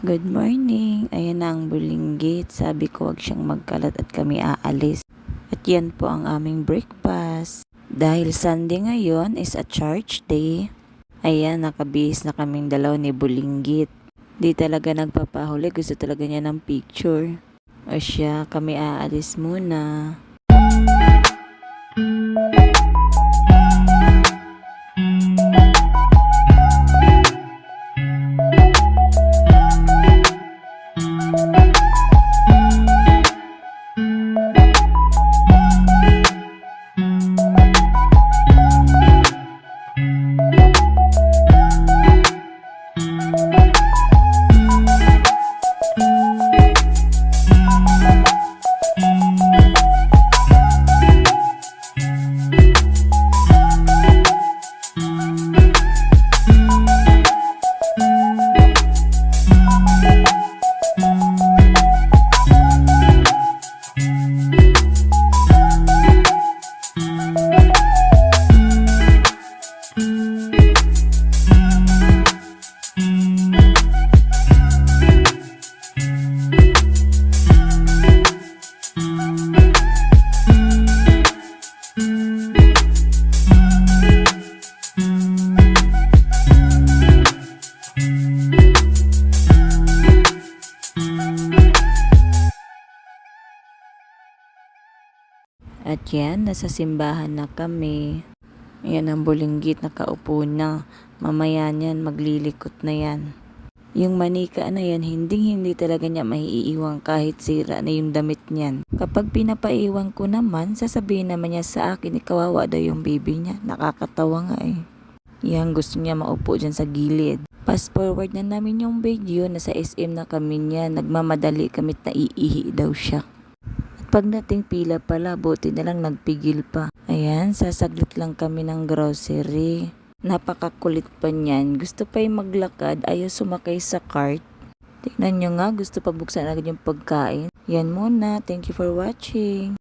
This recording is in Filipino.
Good morning! Ayan na ang bulinggit. Sabi ko wag siyang magkalat at kami aalis. At yan po ang aming breakfast. Dahil Sunday ngayon is a church day. Ayan, nakabihis na kaming dalaw ni bulinggit. Di talaga nagpapahuli. Gusto talaga niya ng picture. O siya, kami aalis muna. At yan, nasa simbahan na kami. Yan ang bulinggit, nakaupo na. Mamaya niyan, maglilikot na yan. Yung manika na yan, hindi talaga niya maiiwan kahit sira na yung damit niyan. Kapag pinapaiwan ko naman, sasabihin naman niya sa akin, kawawa daw yung baby niya. Nakakatawa nga eh. Yan, gusto niya maupo dyan sa gilid. Fast forward na namin yung video, nasa SM na kami niya. Nagmamadali kamit na iihi daw siya. Pagdating pila pala, buti na lang nagpigil pa. Ayan, sasaglit lang kami ng grocery. Napakakulit pa niyan. Gusto pa yung maglakad, ayaw sumakay sa cart. Tingnan nyo nga, gusto pa buksan agad yung pagkain. Yan muna, thank you for watching.